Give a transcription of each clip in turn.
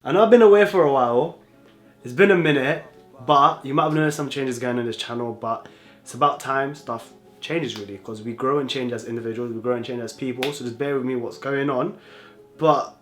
I know I've been away for a while. It's been a minute, but you might have noticed some changes going on this channel, but it's about time stuff changes really, because we grow and change as individuals, we grow and change as people, so just bear with me what's going on, but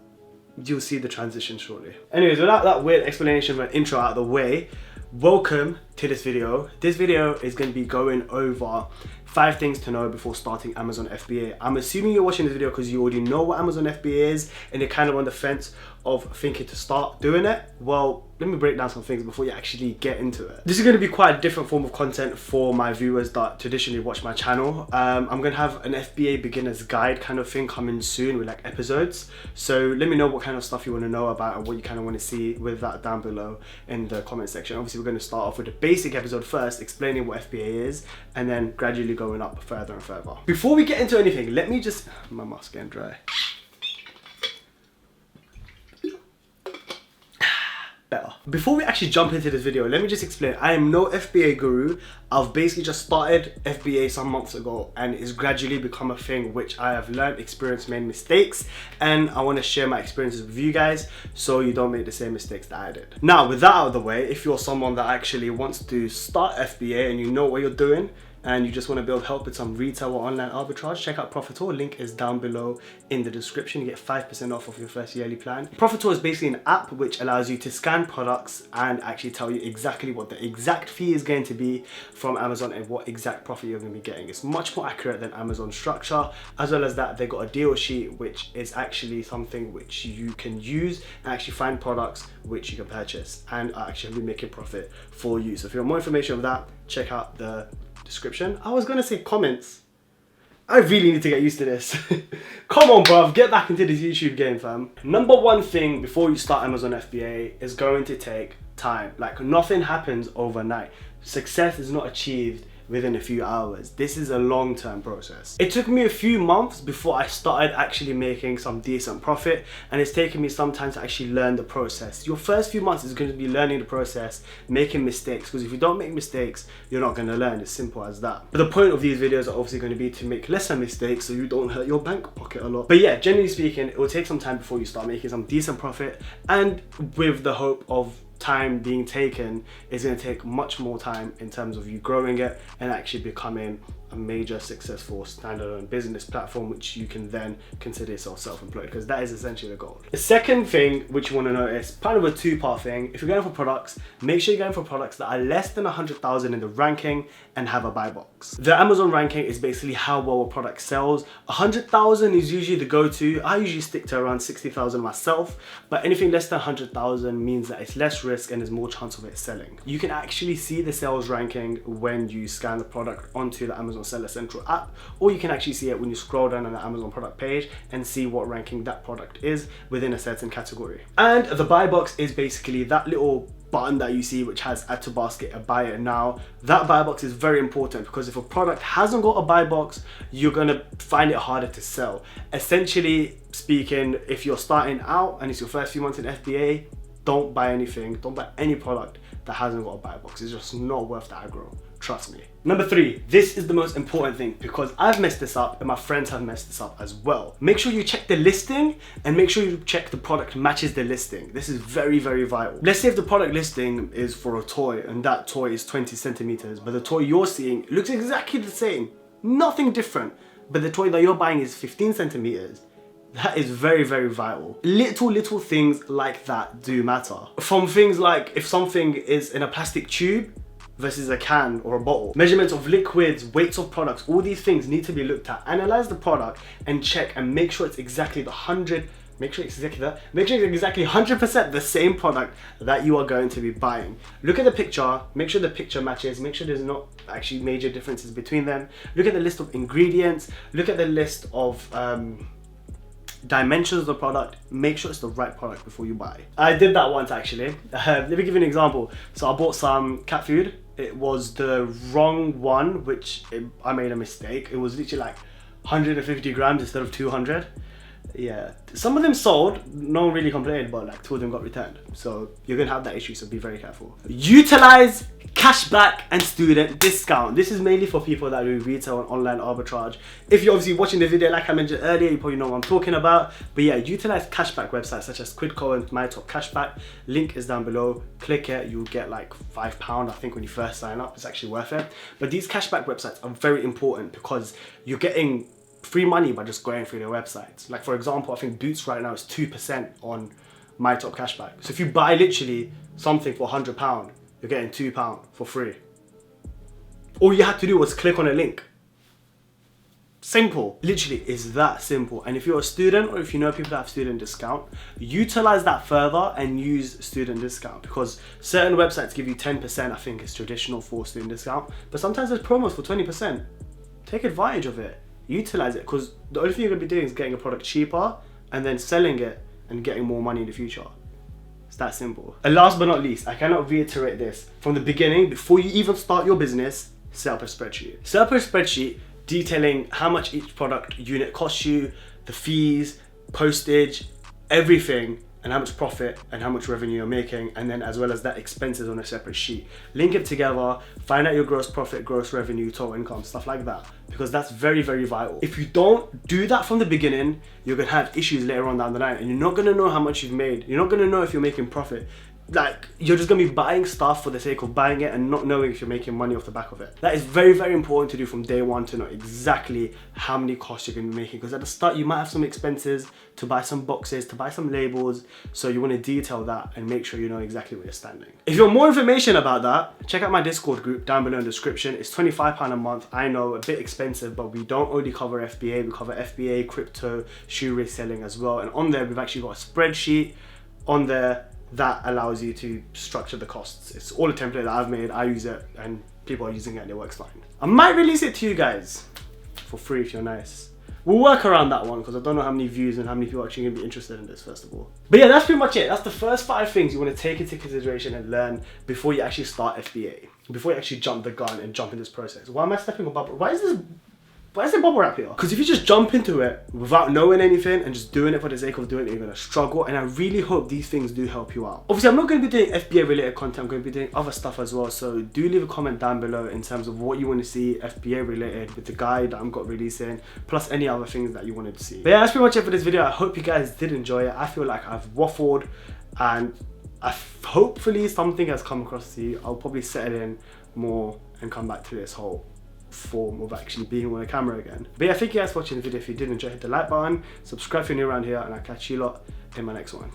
you'll see the transition shortly. Anyways, without that weird explanation and intro out of the way, welcome to this video. This video is going to be going over 5 things to know before starting Amazon FBA. I'm assuming you're watching this video because you already know what Amazon FBA is and you're kind of on the fence of thinking to start doing it. Well, let me break down some things before you actually get into it. This is going to be quite a different form of content for my viewers that traditionally watch my channel. I'm going to have an FBA beginner's guide kind of thing coming soon with like episodes. So let me know what kind of stuff you want to know about and what you kind of want to see with that down below in the comment section. Obviously, we're going to start off with the basic episode first, explaining what FBA is, and then gradually going up further and further. Before we get into anything, let me just... my mouth's getting dry. Better. Before we actually jump into this video, let me just explain. I am no FBA guru. I've basically just started FBA some months ago and it's gradually become a thing which I have learned, experienced, made mistakes, and I want to share my experiences with you guys so you don't make the same mistakes that I did. Now, with that out of the way, if you're someone that actually wants to start FBA and you know what you're doing, and you just want to build help with some retail or online arbitrage, check out Profitor. Link is down below in the description. You get 5% off of your first yearly plan. Profitor is basically an app which allows you to scan products and actually tell you exactly what the exact fee is going to be from Amazon and what exact profit you're going to be getting. It's much more accurate than Amazon structure. As well as that, they got a deal sheet, which is actually something which you can use and actually find products which you can purchase and actually be making profit for you. So if you want more information on that, check out the description. I was gonna say comments. I really need to get used to this. Come on, bruv, get back into this YouTube game, fam. Number one thing before you start Amazon FBA is going to take time. Like, nothing happens overnight. Success is not achieved within a few hours. This is a long-term process. It took me a few months before I started actually making some decent profit, and it's taken me some time to actually learn the process. Your first few months is going to be learning the process, making mistakes, because if you don't make mistakes, you're not going to learn. It's simple as that. But the point of these videos are obviously going to be to make lesser mistakes so you don't hurt your bank pocket a lot. But yeah, generally speaking, it will take some time before you start making some decent profit, and with the hope of time being taken, is going to take much more time in terms of you growing it and actually becoming a major successful standalone business platform, which you can then consider yourself self-employed, because that is essentially the goal. The second thing which you want to notice, kind of a two-part thing, if you're going for products, make sure you're going for products that are less than 100,000 in the ranking and have a buy box. The Amazon ranking is basically how well a product sells. 100,000 is usually the go-to. I usually stick to around 60,000 myself, but anything less than 100,000 means that it's less risk and there's more chance of it selling. You can actually see the sales ranking when you scan the product onto the Amazon Seller Central app, or you can actually see it when you scroll down on the Amazon product page and see what ranking that product is within a certain category. And the buy box is basically that little button that you see which has add to basket and buy it now. That buy box is very important because if a product hasn't got a buy box, you're gonna find it harder to sell. Essentially speaking, if you're starting out and it's your first few months in FBA, don't buy anything, don't buy any product that hasn't got a buy box. It's just not worth the aggro. Trust me. Number 3, this is the most important thing because I've messed this up and my friends have messed this up as well. Make sure you check the listing and make sure you check the product matches the listing. This is very, very vital. Let's say if the product listing is for a toy and that toy is 20 centimeters, but the toy you're seeing looks exactly the same, nothing different, but the toy that you're buying is 15 centimeters. That is very, very vital. Little things like that do matter. From things like if something is in a plastic tube versus a can or a bottle. Measurements of liquids, weights of products, all these things need to be looked at. Analyze the product and check and make sure it's exactly the 100, make sure it's exactly that, make sure it's exactly 100% the same product that you are going to be buying. Look at the picture, make sure the picture matches, make sure there's not actually major differences between them. Look at the list of ingredients, look at the list of dimensions of the product, make sure it's the right product before you buy. I did that once actually. Let me give you an example. So I bought some cat food. It was the wrong one, which I made a mistake. It was literally like 150 grams instead of 200. Yeah, some of them sold, no one really complained, but like two of them got returned. So you're gonna have that issue, so be very careful. Utilize cashback and student discount. This is mainly for people that do retail and online arbitrage. If you're obviously watching the video, like I mentioned earlier, you probably know what I'm talking about. But yeah, utilize cashback websites such as Quidco and MyTop Cashback. Link is down below. Click it, you'll get like £5, I think, when you first sign up. It's actually worth it. But these cashback websites are very important because you're getting free money by just going through their websites. Like for example, I think Boots right now is 2% on MyTop Cashback. So if you buy literally something for £100, you're getting £2 for free. All you had to do was click on a link. Simple. Literally, it's that simple. And if you're a student or if you know people that have student discount, utilize that further and use student discount, because certain websites give you 10%, I think is traditional for student discount, but sometimes there's promos for 20%. Take advantage of it. Utilize it, because the only thing you're going to be doing is getting a product cheaper and then selling it and getting more money in the future. It's that simple. And last but not least, I cannot reiterate this. From the beginning, before you even start your business, set up a spreadsheet. Set up a spreadsheet detailing how much each product unit costs you, the fees, postage, everything, and how much profit and how much revenue you're making, and then as well as that expenses on a separate sheet. Link it together, find out your gross profit, gross revenue, total income, stuff like that, because that's very, very vital. If you don't do that from the beginning, you're gonna have issues later on down the line, and you're not gonna know how much you've made. You're not gonna know if you're making profit. Like, you're just gonna be buying stuff for the sake of buying it and not knowing if you're making money off the back of it. That is very, very important to do from day one, to know exactly how many costs you're gonna be making. Because at the start, you might have some expenses to buy some boxes, to buy some labels. So you wanna detail that and make sure you know exactly where you're standing. If you want more information about that, check out my Discord group down below in the description. It's £25 a month. I know, a bit expensive, but we don't only cover FBA, we cover FBA, crypto, shoe reselling as well. And on there, we've actually got a spreadsheet on there that allows you to structure the costs. It's all a template that I've made, I use it, and people are using it and it works fine. I might release it to you guys for free if you're nice. We'll work around that one because I don't know how many views and how many people are actually going to be interested in this, first of all. But yeah, that's pretty much it. That's the first 5 things you want to take into consideration and learn before you actually start FBA, before you actually jump the gun and jump in this process. Why am I stepping on bubble? Why is there bubble wrap here? Because if you just jump into it without knowing anything and just doing it for the sake of doing it, you're gonna struggle. And I really hope these things do help you out. Obviously, I'm not gonna be doing FBA related content. I'm gonna be doing other stuff as well. So do leave a comment down below in terms of what you want to see FBA related with the guide that I'm got releasing, plus any other things that you wanted to see. But yeah, that's pretty much it for this video. I hope you guys did enjoy it. I feel like I've waffled and hopefully something has come across to you. I'll probably settle in more and come back to this whole form of actually being on a camera again. But yeah, thank you guys for watching the video. If you did enjoy, hit the like button, subscribe if you're new around here, and I'll catch you lot in my next one.